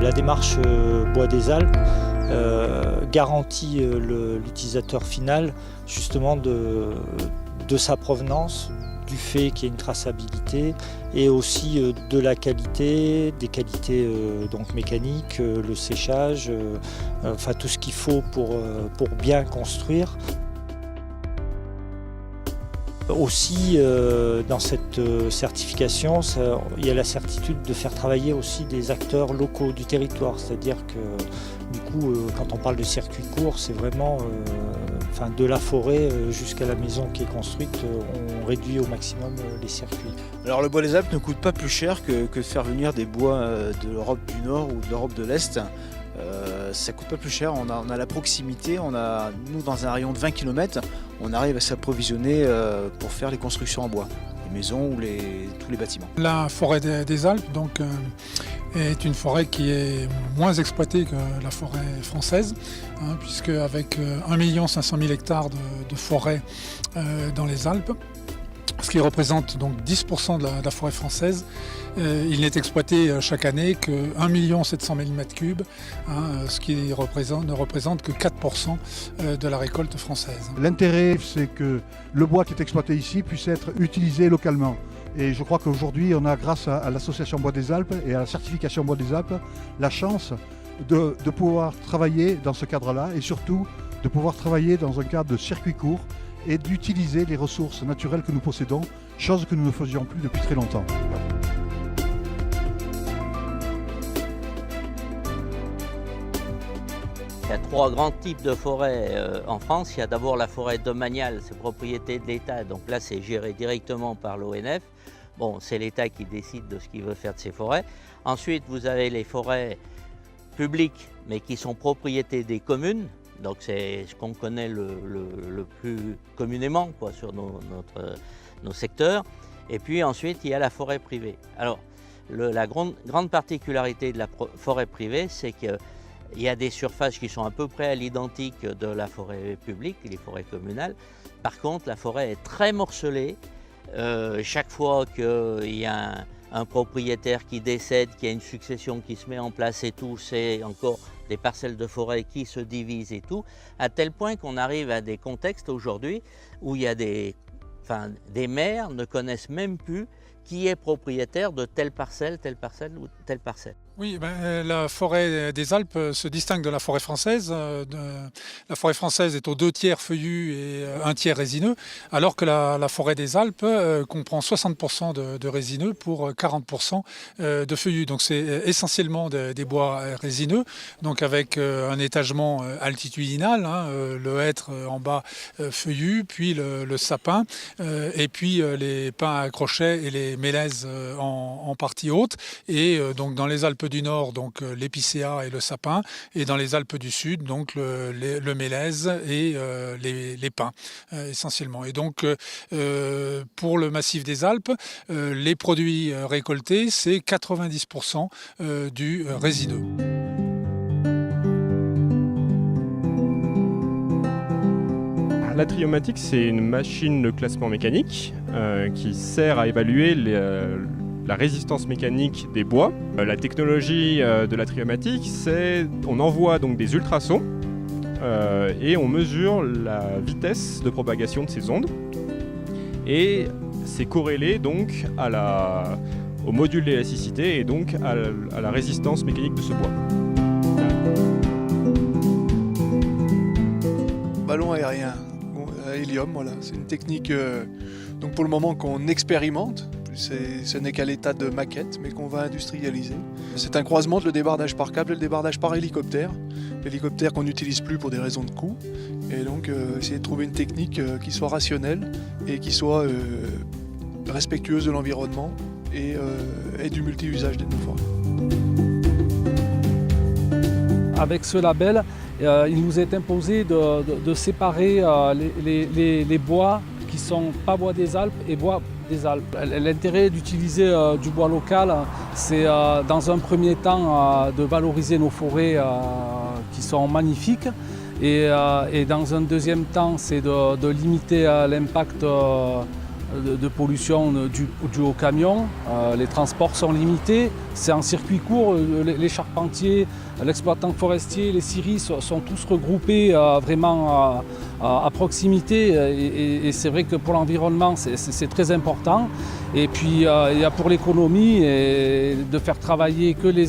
La démarche Bois des Alpes garantit l'utilisateur final justement de sa provenance, du fait qu'il y ait une traçabilité et aussi de la qualité, des qualités donc mécaniques, le séchage, enfin tout ce qu'il faut pour bien construire. Aussi, dans cette certification, il y a la certitude de faire travailler aussi des acteurs locaux du territoire. C'est-à-dire que, du coup, quand on parle de circuit court, c'est vraiment de la forêt jusqu'à la maison qui est construite, on réduit au maximum les circuits. Alors le bois des Alpes ne coûte pas plus cher que de faire venir des bois de l'Europe du Nord ou de l'Europe de l'Est. Ça coûte pas plus cher, on a la proximité, nous dans un rayon de 20 km, on arrive à s'approvisionner pour faire les constructions en bois, les maisons ou tous les bâtiments. La forêt des Alpes donc, est une forêt qui est moins exploitée que la forêt française, puisque avec 1 500 000 hectares de forêt dans les Alpes, ce qui représente donc 10% de la forêt française. Il n'est exploité chaque année que 1 700 000 m3, ce qui ne représente que 4% de la récolte française. L'intérêt, c'est que le bois qui est exploité ici puisse être utilisé localement. Et je crois qu'aujourd'hui, on a, grâce à l'association Bois des Alpes et à la certification Bois des Alpes, la chance de pouvoir travailler dans ce cadre-là et surtout de pouvoir travailler dans un cadre de circuit court et d'utiliser les ressources naturelles que nous possédons, chose que nous ne faisions plus depuis très longtemps. Il y a 3 grands types de forêts en France. Il y a d'abord la forêt domaniale, c'est propriété de l'État, donc là c'est géré directement par l'ONF. Bon, c'est l'État qui décide de ce qu'il veut faire de ces forêts. Ensuite, vous avez les forêts publiques, mais qui sont propriété des communes. Donc c'est ce qu'on connaît le plus communément sur nos secteurs. Et puis ensuite, il y a la forêt privée. Alors, la grande particularité de la forêt privée, c'est qu'il y a des surfaces qui sont à peu près à l'identique de la forêt publique, les forêts communales. Par contre, la forêt est très morcelée. Chaque fois qu'il y a un propriétaire qui décède, qu'il y a une succession qui se met en place et tout, c'est encore des parcelles de forêt qui se divisent et tout, à tel point qu'on arrive à des contextes aujourd'hui où il y a des maires ne connaissent même plus qui est propriétaire de telle parcelle ou telle parcelle. Oui, la forêt des Alpes se distingue de la forêt française. La forêt française est aux 2 tiers feuillus et 1 tiers résineux, alors que la forêt des Alpes comprend 60% de résineux pour 40% de feuillus. Donc c'est essentiellement des bois résineux, donc avec un étagement altitudinal, le hêtre en bas feuillu, puis le sapin, et puis les pins à crochet et les mélèzes en partie haute. Et donc dans les Alpes du Nord, donc l'épicéa et le sapin, et dans les Alpes du Sud, donc le mélèze et les pins essentiellement. Et donc pour le massif des Alpes, les produits récoltés, c'est 90% du résineux. La triomatique, c'est une machine de classement mécanique qui sert à évaluer la résistance mécanique des bois. La technologie de la triomatique, c'est on envoie donc des ultrasons et on mesure la vitesse de propagation de ces ondes. Et c'est corrélé donc au module d'élasticité et donc à la résistance mécanique de ce bois. Ballon aérien, à hélium, voilà. C'est une technique donc pour le moment qu'on expérimente. Ce n'est qu'à l'état de maquette, mais qu'on va industrialiser. C'est un croisement de le débardage par câble et le débardage par hélicoptère. L'hélicoptère qu'on n'utilise plus pour des raisons de coût. Et donc essayer de trouver une technique qui soit rationnelle et qui soit respectueuse de l'environnement et du multi-usage de nos forêts. Avec ce label, il nous est imposé de séparer les bois qui ne sont pas bois des Alpes et bois des Alpes. L'intérêt d'utiliser du bois local, c'est dans un premier temps de valoriser nos forêts qui sont magnifiques et dans un deuxième temps, c'est de limiter l'impact de pollution due au camion. Les transports sont limités. C'est en circuit court. Les charpentiers, l'exploitant forestier, les scieries sont tous regroupés vraiment à proximité. Et c'est vrai que pour l'environnement, c'est très important. Et puis il y a pour l'économie, de faire travailler que les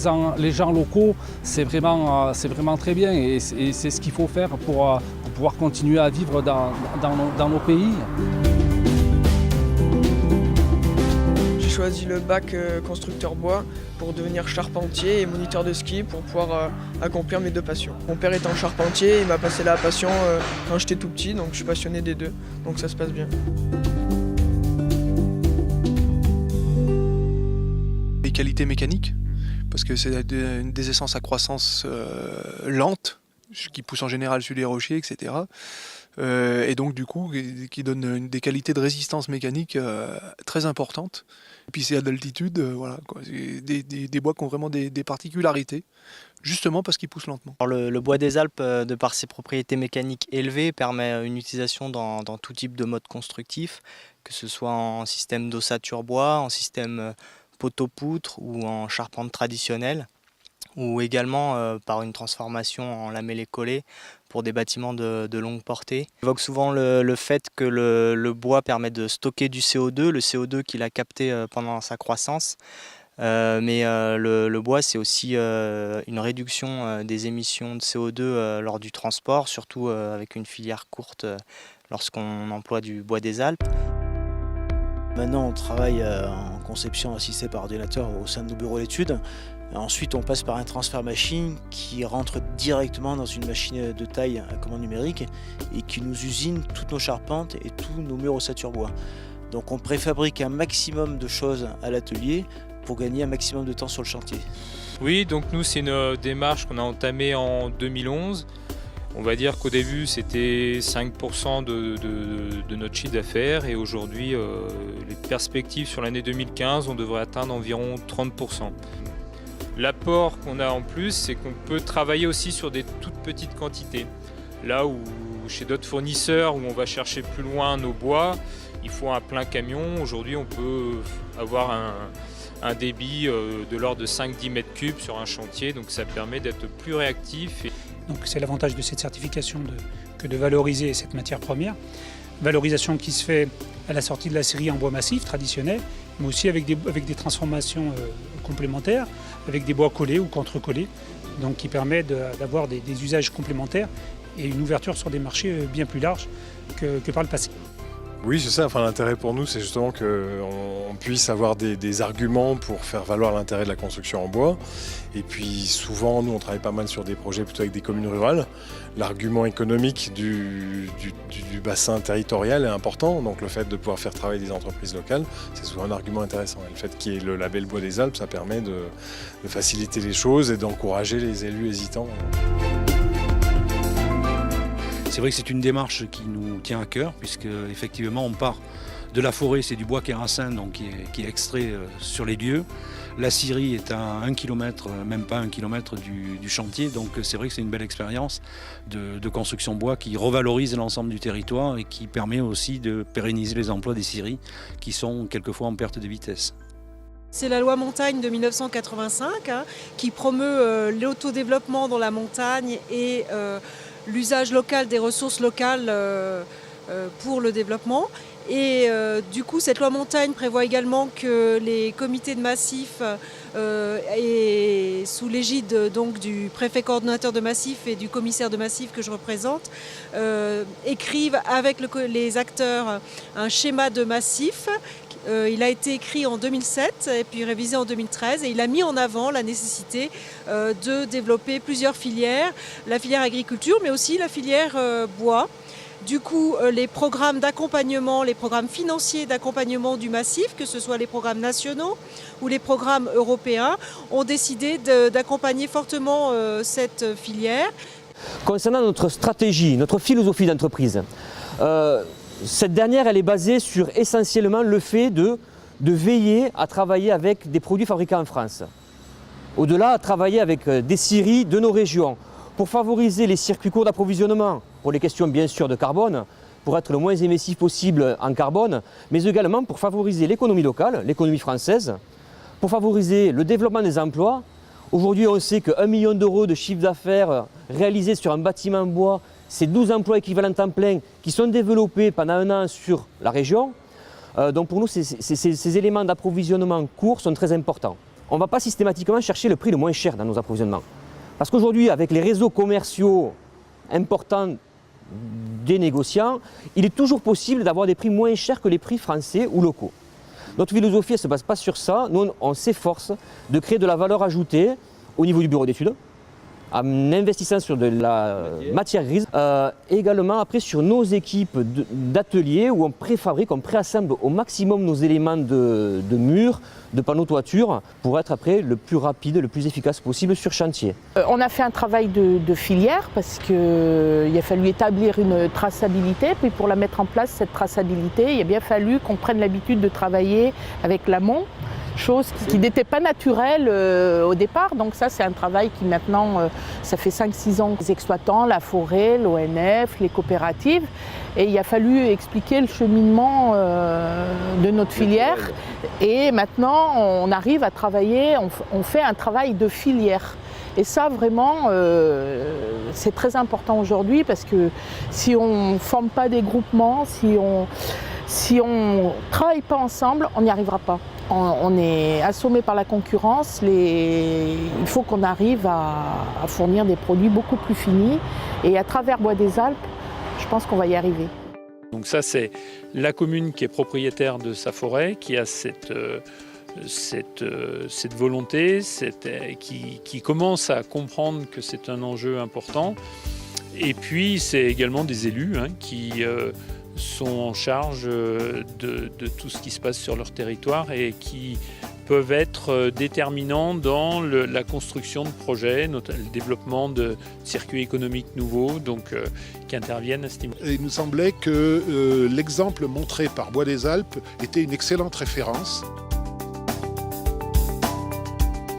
gens locaux, c'est vraiment très bien. Et c'est ce qu'il faut faire pour pouvoir continuer à vivre dans nos pays. J'ai choisi le bac constructeur bois pour devenir charpentier et moniteur de ski pour pouvoir accomplir mes deux passions. Mon père étant charpentier, il m'a passé la passion quand j'étais tout petit, donc je suis passionné des deux, donc ça se passe bien. Les qualités mécaniques, parce que c'est des essences à croissance lente, qui poussent en général sur les rochers, etc. Et donc du coup, qui donnent des qualités de résistance mécanique très importantes. Et puis c'est à d'altitude, voilà, quoi. Des bois qui ont vraiment des particularités, justement parce qu'ils poussent lentement. Alors le bois des Alpes, de par ses propriétés mécaniques élevées, permet une utilisation dans tout type de mode constructif, que ce soit en système d'ossature bois, en système poteau-poutre ou en charpente traditionnelle, ou également par une transformation en lamellé-collé pour des bâtiments de longue portée. On évoque souvent le fait que le bois permet de stocker du CO2, le CO2 qu'il a capté pendant sa croissance. Mais le bois, c'est aussi une réduction des émissions de CO2 lors du transport, surtout avec une filière courte lorsqu'on emploie du bois des Alpes. Maintenant, on travaille en conception assistée par ordinateur au sein de nos bureaux d'études. Ensuite, on passe par un transfert machine qui rentre directement dans une machine de taille à commande numérique et qui nous usine toutes nos charpentes et tous nos murs ossature bois. Donc on préfabrique un maximum de choses à l'atelier pour gagner un maximum de temps sur le chantier. Oui, donc nous c'est une démarche qu'on a entamée en 2011. On va dire qu'au début c'était 5% de notre chiffre d'affaires et aujourd'hui les perspectives sur l'année 2015, on devrait atteindre environ 30%. L'apport qu'on a en plus, c'est qu'on peut travailler aussi sur des toutes petites quantités. Là où chez d'autres fournisseurs où on va chercher plus loin nos bois, il faut un plein camion. Aujourd'hui on peut avoir un débit de l'ordre de 5-10 mètres cubes sur un chantier, donc ça permet d'être plus réactif. Donc c'est l'avantage de cette certification que de valoriser cette matière première. Valorisation qui se fait à la sortie de la scierie en bois massif traditionnel, mais aussi avec des transformations complémentaires, avec des bois collés ou contre-collés, donc qui permet d'avoir des usages complémentaires et une ouverture sur des marchés bien plus larges que par le passé. Oui, c'est ça. Enfin, l'intérêt pour nous, c'est justement qu'on puisse avoir des arguments pour faire valoir l'intérêt de la construction en bois. Et puis souvent, nous, on travaille pas mal sur des projets plutôt avec des communes rurales. L'argument économique du bassin territorial est important. Donc le fait de pouvoir faire travailler des entreprises locales, c'est souvent un argument intéressant. Et le fait qu'il y ait le label Bois des Alpes, ça permet de faciliter les choses et d'encourager les élus hésitants. C'est vrai que c'est une démarche qui nous tient à cœur, puisque effectivement on part de la forêt, c'est du bois kéracin, donc qui est extrait sur les lieux. La scierie est à 1 km, même pas 1 km du chantier, donc c'est vrai que c'est une belle expérience de construction bois qui revalorise l'ensemble du territoire et qui permet aussi de pérenniser les emplois des scieries qui sont quelquefois en perte de vitesse. C'est la loi montagne de 1985 qui promeut l'autodéveloppement dans la montagne et l'usage local des ressources locales pour le développement. Et du coup, cette loi montagne prévoit également que les comités de massif, et sous l'égide donc du préfet coordonnateur de massif et du commissaire de massif que je représente, écrivent avec les acteurs un schéma de massif. Il a été écrit en 2007 et puis révisé en 2013 et il a mis en avant la nécessité de développer plusieurs filières, la filière agriculture mais aussi la filière bois. Du coup, les programmes d'accompagnement, les programmes financiers d'accompagnement du massif, que ce soit les programmes nationaux ou les programmes européens, ont décidé d'accompagner fortement cette filière. Concernant notre stratégie, notre philosophie d'entreprise, cette dernière, elle est basée sur essentiellement le fait de veiller à travailler avec des produits fabriqués en France. Au-delà, à travailler avec des scieries de nos régions pour favoriser les circuits courts d'approvisionnement pour les questions bien sûr de carbone, pour être le moins émissif possible en carbone, mais également pour favoriser l'économie locale, l'économie française, pour favoriser le développement des emplois. Aujourd'hui, on sait que 1 million d'euros de chiffre d'affaires réalisé sur un bâtiment en bois, c'est 12 emplois équivalents temps plein qui sont développés pendant un an sur la région. Donc pour nous, ces éléments d'approvisionnement courts sont très importants. On ne va pas systématiquement chercher le prix le moins cher dans nos approvisionnements. Parce qu'aujourd'hui, avec les réseaux commerciaux importants des négociants, il est toujours possible d'avoir des prix moins chers que les prix français ou locaux. Notre philosophie ne se base pas sur ça. Nous, on s'efforce de créer de la valeur ajoutée au niveau du bureau d'études, en investissant sur de la matière grise, et également après sur nos équipes d'ateliers où on préfabrique, on préassemble au maximum nos éléments de murs, de panneaux toiture, pour être après le plus rapide, le plus efficace possible sur chantier. On a fait un travail de filière parce qu'il a fallu établir une traçabilité, puis pour la mettre en place, cette traçabilité, il a bien fallu qu'on prenne l'habitude de travailler avec l'amont, chose qui n'était pas naturelle au départ. Donc ça, c'est un travail qui maintenant, ça fait 5-6 ans, les exploitants, la forêt, l'ONF, les coopératives, et il a fallu expliquer le cheminement de notre filière. Et maintenant, on arrive à travailler, on fait un travail de filière. Et ça, vraiment, c'est très important aujourd'hui parce que si on ne forme pas des groupements, si on ne travaille pas ensemble, on n'y arrivera pas. On est assommé par la concurrence, il faut qu'on arrive à fournir des produits beaucoup plus finis. Et à travers Bois des Alpes, je pense qu'on va y arriver. Donc ça, c'est la commune qui est propriétaire de sa forêt, qui a cette volonté, qui commence à comprendre que c'est un enjeu important. Et puis, c'est également des élus qui sont en charge de tout ce qui se passe sur leur territoire et qui peuvent être déterminants dans la construction de projets, le développement de circuits économiques nouveaux, donc qui interviennent à ce niveau. Il nous semblait que l'exemple montré par Bois des Alpes était une excellente référence.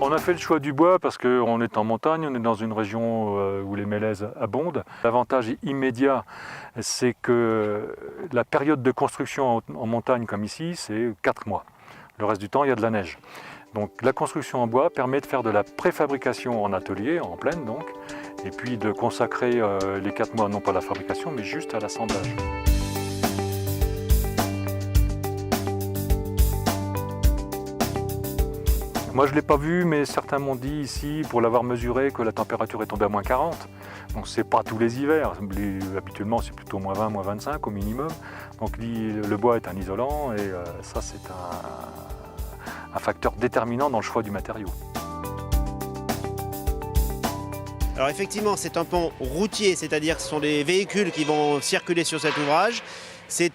On a fait le choix du bois parce qu'on est en montagne, on est dans une région où les mélèzes abondent. L'avantage immédiat, c'est que la période de construction en montagne comme ici, c'est 4 mois. Le reste du temps, il y a de la neige. Donc la construction en bois permet de faire de la préfabrication en atelier, en plaine donc, et puis de consacrer les 4 mois non pas à la fabrication, mais juste à l'assemblage. Moi je ne l'ai pas vu, mais certains m'ont dit ici, pour l'avoir mesuré, que la température est tombée à moins 40. Donc c'est pas tous les hivers, habituellement c'est plutôt moins 20, moins 25 au minimum. Donc le bois est un isolant et ça c'est un facteur déterminant dans le choix du matériau. Alors effectivement c'est un pont routier, c'est-à-dire que ce sont des véhicules qui vont circuler sur cet ouvrage. C'est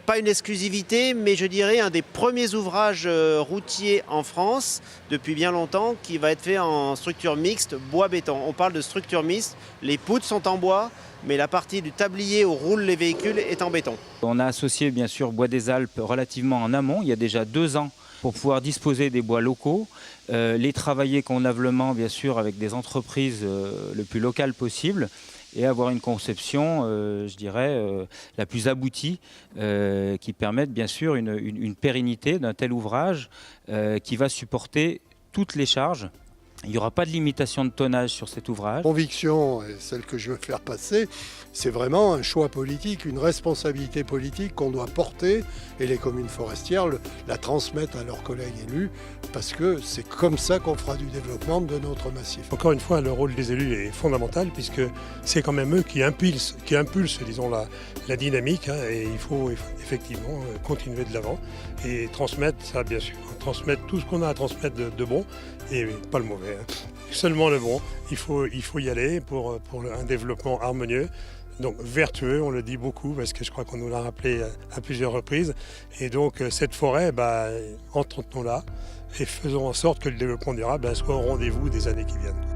pas une exclusivité, mais je dirais un des premiers ouvrages routiers en France depuis bien longtemps qui va être fait en structure mixte bois-béton. On parle de structure mixte, les poutres sont en bois, mais la partie du tablier où roulent les véhicules est en béton. On a associé bien sûr Bois des Alpes relativement en amont, il y a déjà 2 ans, pour pouvoir disposer des bois locaux, les travailler convenablement bien sûr avec des entreprises le plus locales possible, et avoir une conception, je dirais, la plus aboutie, qui permette bien sûr une pérennité d'un tel ouvrage qui va supporter toutes les charges. Il n'y aura pas de limitation de tonnage sur cet ouvrage. La conviction, celle que je veux faire passer, c'est vraiment un choix politique, une responsabilité politique qu'on doit porter, et les communes forestières la transmettent à leurs collègues élus, parce que c'est comme ça qu'on fera du développement de notre massif. Encore une fois, le rôle des élus est fondamental, puisque c'est quand même eux qui impulsent disons, la dynamique, et il faut effectivement continuer de l'avant et transmettre ça, bien sûr, transmettre tout ce qu'on a à transmettre de bon, et pas le mauvais, seulement le bon. Il faut y aller pour un développement harmonieux, donc vertueux, on le dit beaucoup, parce que je crois qu'on nous l'a rappelé à plusieurs reprises. Et donc cette forêt, entretenons-la et faisons en sorte que le développement durable soit au rendez-vous des années qui viennent.